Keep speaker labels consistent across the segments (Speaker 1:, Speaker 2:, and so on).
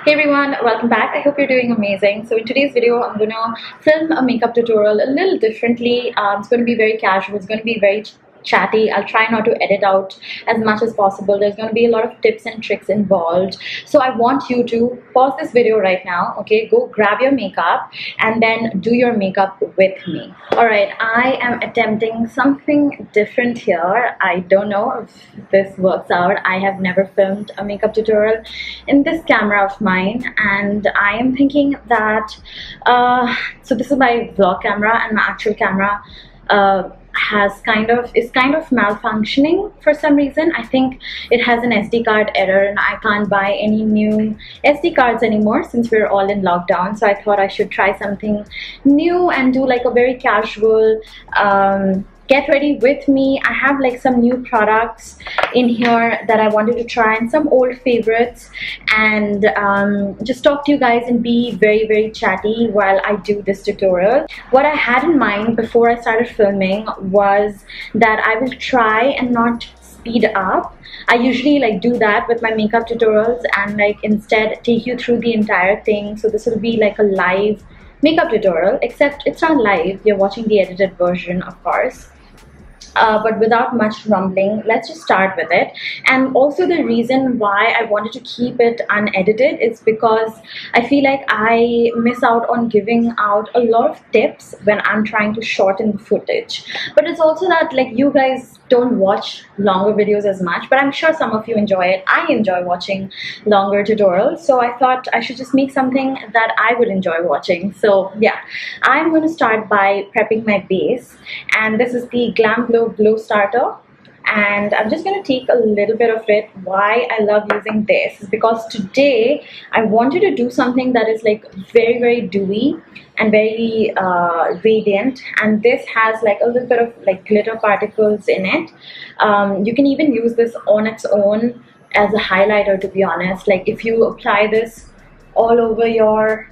Speaker 1: Hey everyone, welcome back. I hope you're doing amazing. So in today's video, I'm gonna film a makeup tutorial a little differently. It's gonna be very casual. It's gonna be very chatty. I'll try not to edit out as much as possible. There's going to be a lot of tips and tricks involved. So I want you to pause this video right now, okay? Go grab your makeup and then do your makeup with me. Alright, I am attempting something different here. I don't know if this works out. I have never filmed a makeup tutorial in this camera of mine, and I am thinking that so this is my vlog camera, and my actual camera is kind of malfunctioning for some reason. I think it has an SD card error, and I can't buy any new SD cards anymore since we're all in lockdown. So I thought I should try something new and do like a very casual get ready with me. I have like some new products in here that I wanted to try, and some old favorites, and just talk to you guys and be very chatty while I do this tutorial. What I had in mind before I started filming was that I will try and not speed up. I usually like do that with my makeup tutorials and like instead take you through the entire thing. So this will be like a live makeup tutorial, except it's not live. You're watching the edited version, of course. But without much rumbling, let's just start with it. And also the reason why I wanted to keep it unedited is because I feel like I miss out on giving out a lot of tips when I'm trying to shorten the footage. But it's also that like you guys don't watch longer videos as much, but I'm sure some of you enjoy it. I enjoy watching longer tutorials, so I thought I should just make something that I would enjoy watching. So yeah, I'm going to start by prepping my base, and this is the Glam Glow Starter, and I'm just going to take a little bit of it. Why I love using this is because today I wanted to do something that is like very dewy and very radiant, and this has like a little bit of like glitter particles in it. You can even use this on its own as a highlighter, to be honest. Like if you apply this all over your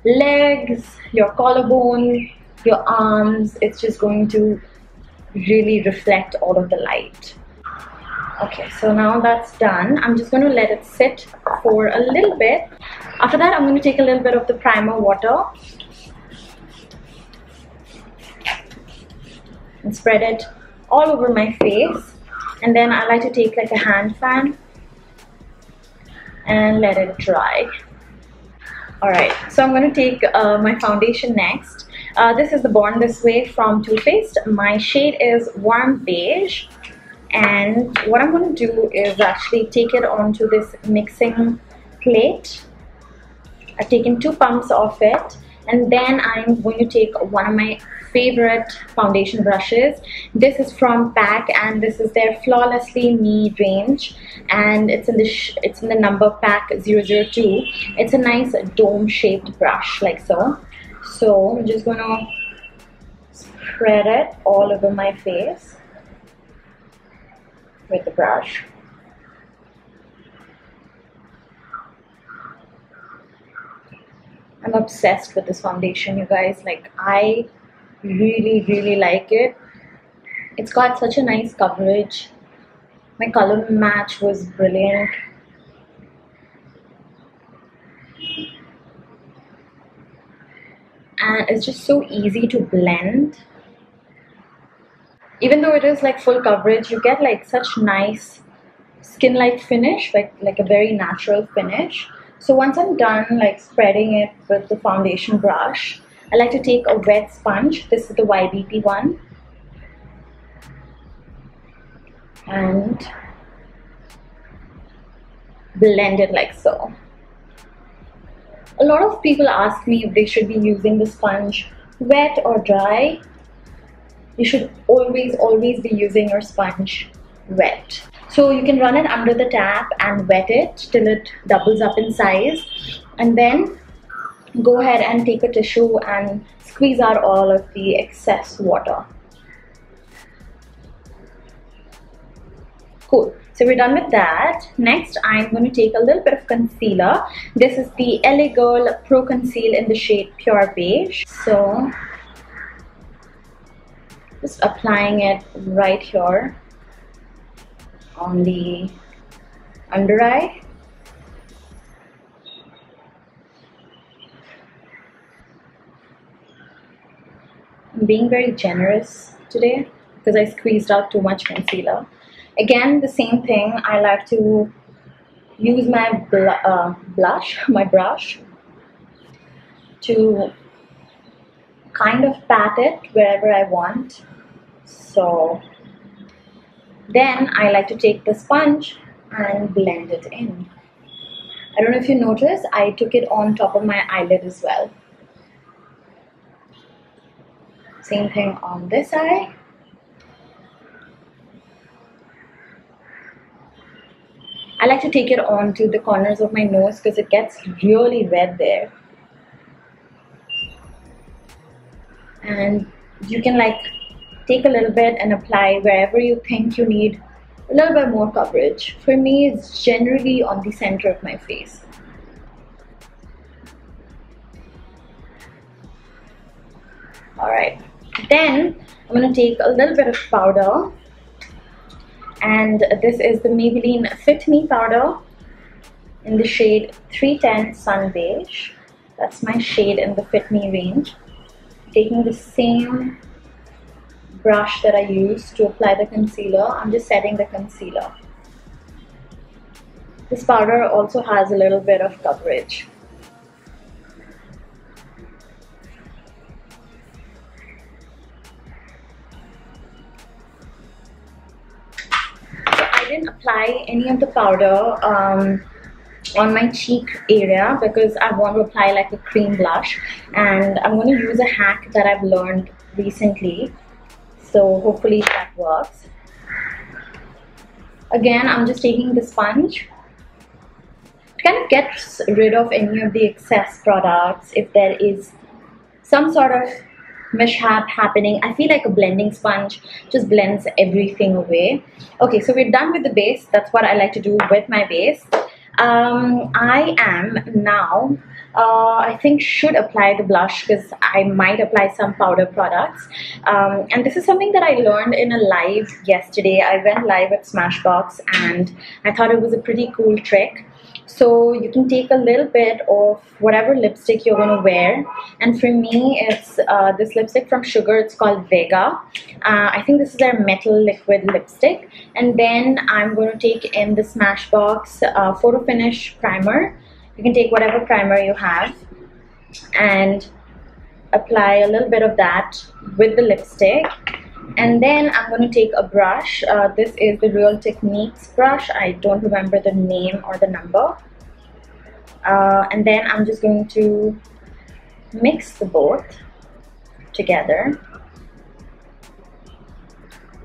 Speaker 1: legs, your collarbone, your arms, it's just going to really reflect all of the light. Okay, so now that's done. I'm just going to let it sit for a little bit. After that, I'm going to take a little bit of the primer water and spread it all over my face, and then I like to take like a hand fan and let it dry. Alright, so I'm going to take my foundation next. This is the Born This Way from Too Faced. My shade is warm beige, and what I'm going to do is actually take it onto this mixing plate. I've taken 2 pumps of it, and then I'm going to take one of my favorite foundation brushes. This is from PAC, and this is their Flawlessly Me range, and it's in the number PAC 002. It's a nice dome shaped brush like so. So I'm just gonna spread it all over my face with the brush. I'm obsessed with this foundation, you guys. Like I really like it. It's got such a nice coverage. My color match was brilliant. And it's just so easy to blend. Even though it is like full coverage, you get like such nice skin-like finish, like a very natural finish. So once I'm done like spreading it with the foundation brush, I like to take a wet sponge. This is the YBP one, and blend it like so. A lot of people ask me if they should be using the sponge wet or dry. You should always be using your sponge wet. So you can run it under the tap and wet it till it doubles up in size, and then go ahead and take a tissue and squeeze out all of the excess water. Cool. So we're done with that. Next, I'm going to take a little bit of concealer. This is the LA Girl Pro Conceal in the shade Pure Beige. So just applying it right here on the under eye. I'm being very generous today because I squeezed out too much concealer. Again, the same thing. I like to use my my brush, to kind of pat it wherever I want. So then I like to take the sponge and blend it in. I don't know if you noticed, I took it on top of my eyelid as well. Same thing on this eye. I like to take it onto the corners of my nose because it gets really red there. And you can like take a little bit and apply wherever you think you need a little bit more coverage. For me, it's generally on the center of my face. Alright, then I'm going to take a little bit of powder, and this is the Maybelline Fit Me powder in the shade 310 Sun Beige. That's my shade in the Fit Me range. Taking the same brush that I used to apply the concealer, I'm just setting the concealer. This powder also has a little bit of coverage. So I didn't apply any of the powder on my cheek area because I want to apply like a cream blush, and I'm going to use a hack that I've learned recently. So hopefully that works. Again, I'm just taking the sponge to kind of get rid of any of the excess products. If there is some sort of mishap happening, I feel like a blending sponge just blends everything away. Okay, so we're done with the base. That's what I like to do with my base. I am now, I think should apply the blush because I might apply some powder products. And this is something that I learned in a live yesterday. I went live at Smashbox and I thought it was a pretty cool trick. So you can take a little bit of whatever lipstick you're going to wear, and for me it's this lipstick from Sugar. It's called Vega. I think this is their metal liquid lipstick, and then I'm going to take in the Smashbox Photo Finish primer. You can take whatever primer you have and apply a little bit of that with the lipstick. And then I'm going to take a brush. This is the Real Techniques brush. I don't remember the name or the number. And then I'm just going to mix the both together.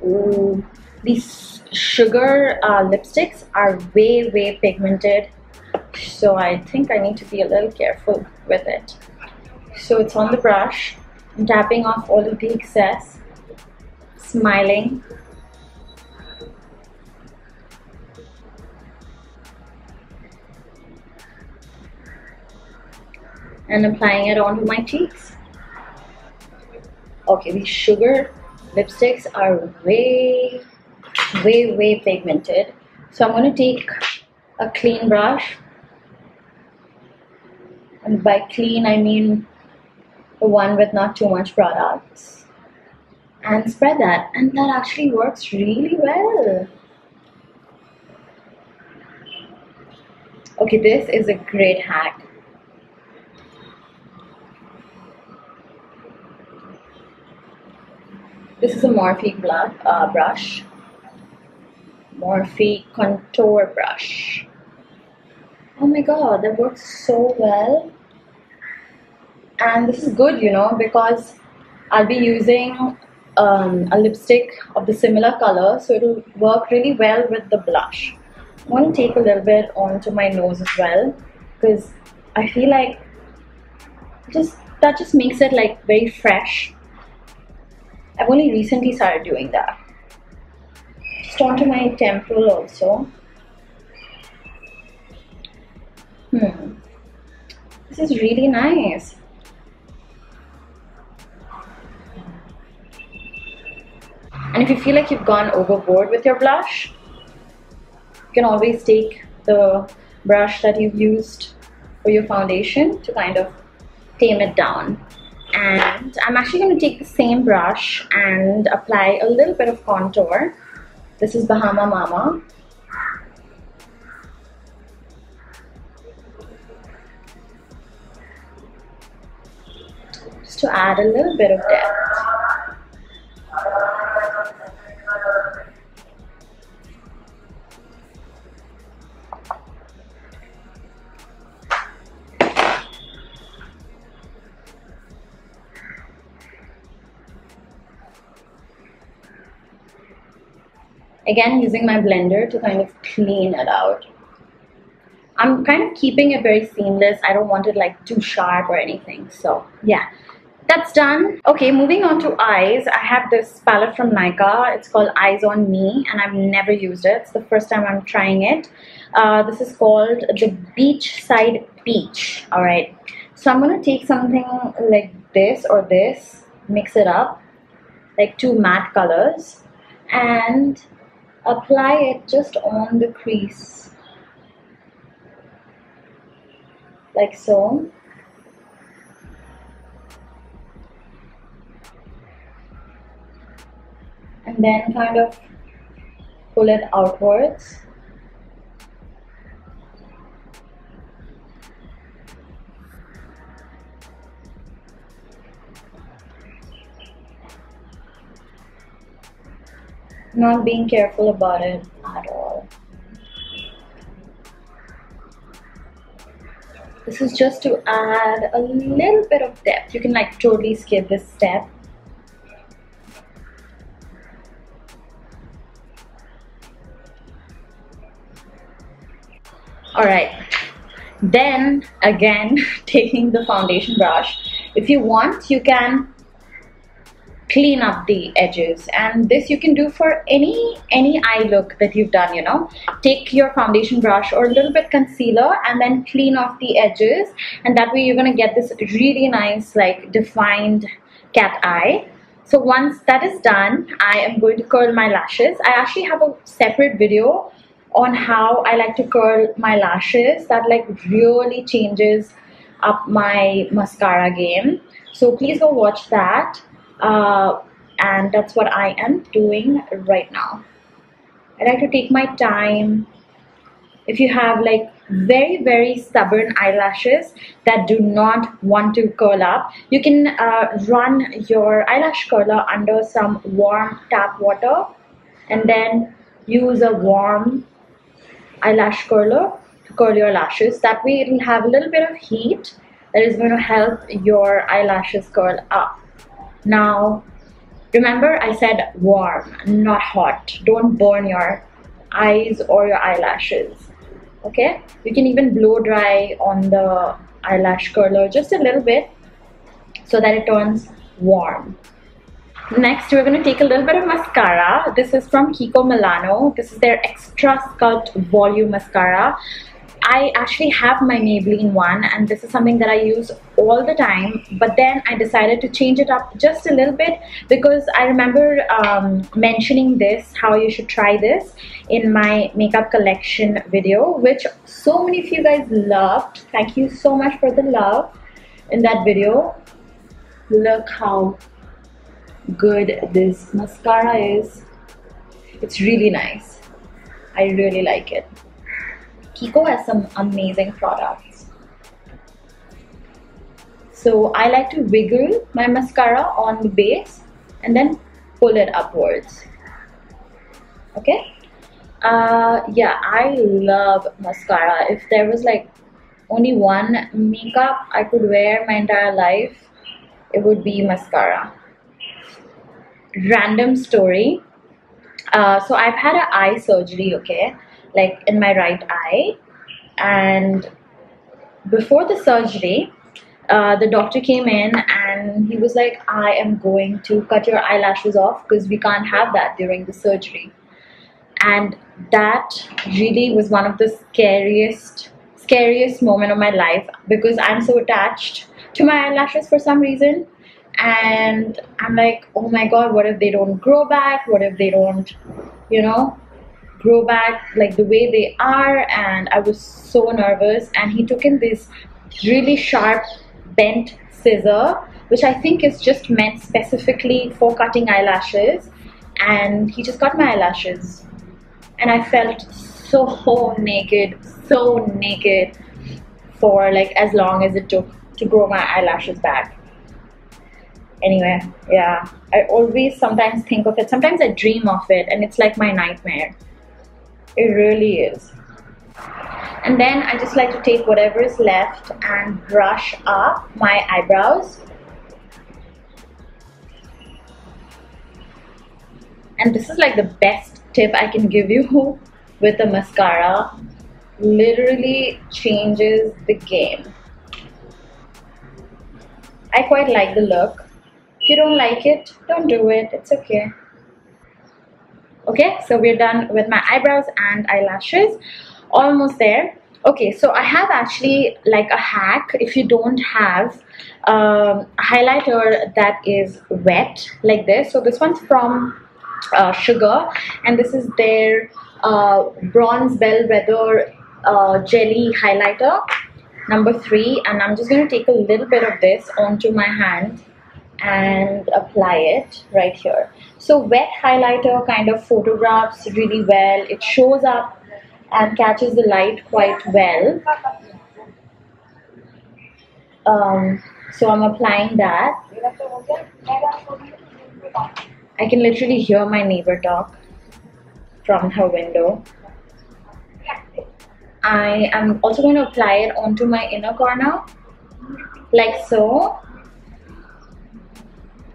Speaker 1: Ooh, these Sugar lipsticks are way pigmented, so I think I need to be a little careful with it. So it's on the brush. I'm tapping off all of the excess. Smiling, and applying it onto my cheeks. Okay, these Sugar lipsticks are way pigmented, so I'm going to take a clean brush, and by clean I mean the one with not too much products, and spread that, and that actually works really well. Okay, this is a great hack. This is a Morphe brush, Morphe contour brush. Oh my god, that works so well. And this is good, you know, because I'll be using a lipstick of the similar color, so it'll work really well with the blush. I'm going to take a little bit onto my nose as well, because I feel like that just makes it like very fresh. I've only recently started doing that. Just onto my temple also. This is really nice. And if you feel like you've gone overboard with your blush, you can always take the brush that you've used for your foundation to kind of tame it down. And I'm actually going to take the same brush and apply a little bit of contour. This is Bahama Mama. Just to add a little bit of depth. Again, using my blender to kind of clean it out. I'm kind of keeping it very seamless. I don't want it like too sharp or anything. So yeah, that's done. Okay, moving on to eyes. I have this palette from Nykaa. It's called Eyes on Me, and I've never used it. It's the first time I'm trying it. This is called the Beachside Peach. All right. So I'm gonna take something like this or this, mix it up, like two matte colors, and apply it just on the crease, like so. And then kind of pull it outwards. Not being careful about it at all. This is just to add a little bit of depth. You can like totally skip this step. Alright, then again taking the foundation brush. If you want, you can clean up the edges, and this you can do for any eye look that you've done, you know. Take your foundation brush or a little bit concealer and then clean off the edges, and that way you're gonna get this really nice like defined cat eye. So once that is done, I am going to curl my lashes. I actually have a separate video on how I like to curl my lashes that like really changes up my mascara game. So please go watch that. And that's what I am doing right now. I like to take my time. If you have like very stubborn eyelashes that do not want to curl up, you can run your eyelash curler under some warm tap water and then use a warm eyelash curler to curl your lashes. That way it will have a little bit of heat that is going to help your eyelashes curl up. Now remember, I said warm, not hot. Don't burn your eyes or your eyelashes. Okay, you can even blow dry on the eyelash curler just a little bit so that it turns warm. Next, we're going to take a little bit of mascara. This is from Kiko Milano. This is their Extra Sculpt Volume Mascara. I actually have my Maybelline one, and this is something that I use all the time, but then I decided to change it up just a little bit because I remember mentioning this, how you should try this in my makeup collection video, which so many of you guys loved. Thank you so much for the love in that video. Look how good this mascara is. It's really nice. I really like it. Kiko has some amazing products. So I like to wiggle my mascara on the base and then pull it upwards. Okay? Yeah, I love mascara. If there was like only one makeup I could wear my entire life, it would be mascara. Random story. So I've had an eye surgery, okay? Like in my right eye, and before the surgery the doctor came in and he was like, I am going to cut your eyelashes off because we can't have that during the surgery. And that really was one of the scariest moment of my life, because I'm so attached to my eyelashes for some reason, and I'm like, oh my god, what if they don't grow back? What if they don't, you know, grow back like the way they are? And I was so nervous, and he took in this really sharp bent scissor which I think is just meant specifically for cutting eyelashes, and he just cut my eyelashes and I felt so naked for like as long as it took to grow my eyelashes back. Anyway, yeah, I always sometimes think of it, sometimes I dream of it, and it's like my nightmare. It really is. And then I just like to take whatever is left and brush up my eyebrows. And this is like the best tip I can give you with a mascara. Literally changes the game. I quite like the look. If you don't like it, don't do it. It's okay. Okay, so we're done with my eyebrows and eyelashes. Almost there. Okay, so I have actually like a hack if you don't have a highlighter that is wet like this. So this one's from Sugar, and this is their Bronze Bellwether jelly highlighter number 3, and I'm just going to take a little bit of this onto my hand and apply it right here. So wet highlighter kind of photographs really well. It shows up and catches the light quite well. So I'm applying that. I can literally hear my neighbor talk from her window. I am also going to apply it onto my inner corner like so.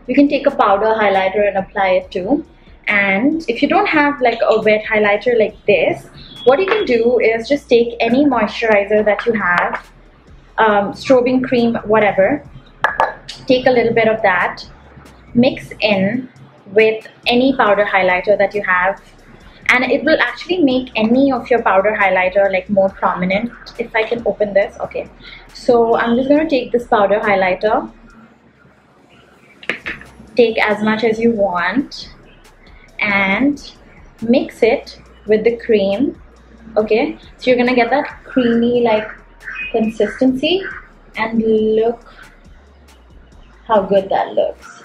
Speaker 1: You can take a powder highlighter and apply it too. And if you don't have like a wet highlighter like this, what you can do is just take any moisturizer that you have, strobing cream, whatever, take a little bit of that, mix in with any powder highlighter that you have, and it will actually make any of your powder highlighter like more prominent. If I can open this, okay. So I'm just going to take this powder highlighter, take as much as you want, and mix it with the cream. Okay, so you're gonna get that creamy like consistency, and look how good that looks.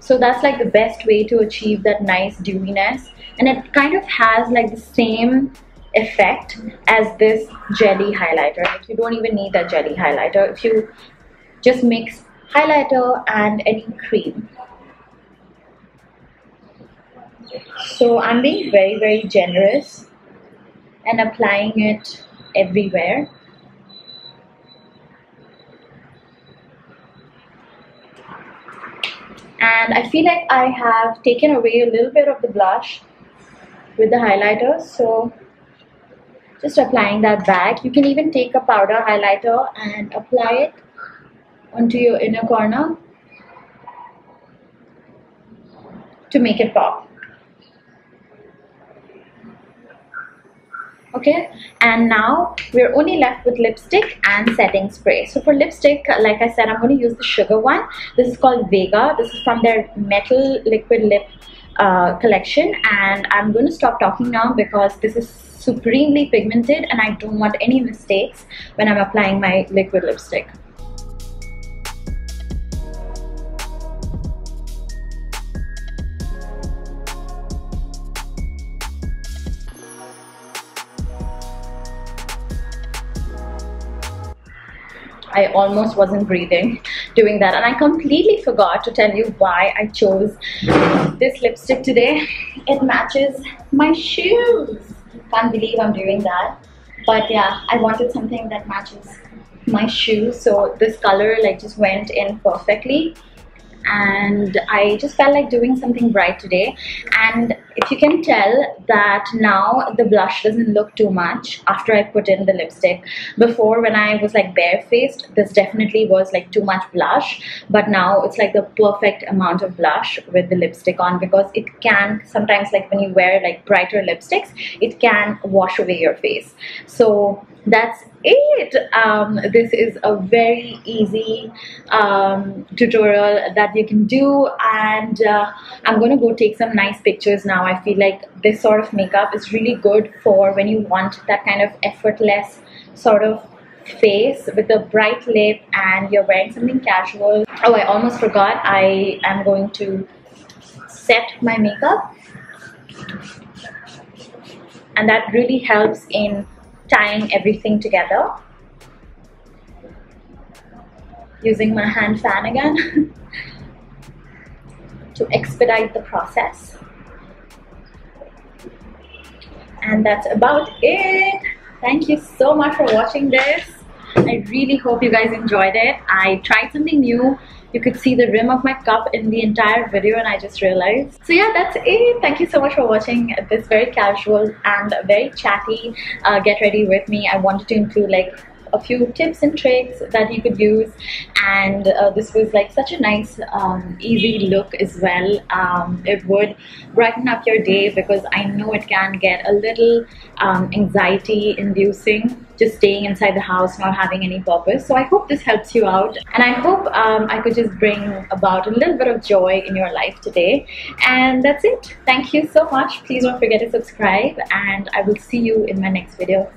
Speaker 1: So that's like the best way to achieve that nice dewiness, and it kind of has like the same effect as this jelly highlighter. Like you don't even need that jelly highlighter if you just mix highlighter and any cream. So I'm being very generous and applying it everywhere. And I feel like I have taken away a little bit of the blush with the highlighter, so just applying that back. You can even take a powder highlighter and apply it onto your inner corner to make it pop. Okay, and now we're only left with lipstick and setting spray. So for lipstick, like I said, I'm going to use the Sugar one. This is called Vega. This is from their metal liquid lip collection, and I'm going to stop talking now because this is supremely pigmented and I don't want any mistakes when I'm applying my liquid lipstick. I almost wasn't breathing doing that, and I completely forgot to tell you why I chose this lipstick today. It matches my shoes. Can't believe I'm doing that, but yeah, I wanted something that matches my shoes, so this color like just went in perfectly, and I just felt like doing something bright today. And if you can tell that now the blush doesn't look too much after I put in the lipstick. Before, when I was like barefaced, this definitely was like too much blush, but now it's like the perfect amount of blush with the lipstick on, because it can sometimes, like when you wear like brighter lipsticks, it can wash away your face. So that's it. This is a very easy tutorial that you can do, and I'm gonna go take some nice pictures now. I feel like this sort of makeup is really good for when you want that kind of effortless sort of face with a bright lip and you're wearing something casual. Oh, I almost forgot, I am going to set my makeup, and that really helps in tying everything together. Using my hand fan again to expedite the process. And that's about it. Thank you so much for watching this. I really hope you guys enjoyed it. I tried something new. You could see the rim of my cup in the entire video and I just realized. So yeah, that's it. Thank you so much for watching this very casual and very chatty get ready with me. I wanted to include like a few tips and tricks that you could use, and this was like such a nice easy look as well. It would brighten up your day, because I know it can get a little anxiety inducing just staying inside the house, not having any purpose. So I hope this helps you out, and I hope I could just bring about a little bit of joy in your life today. And that's it. Thank you so much. Please don't forget to subscribe, and I will see you in my next video.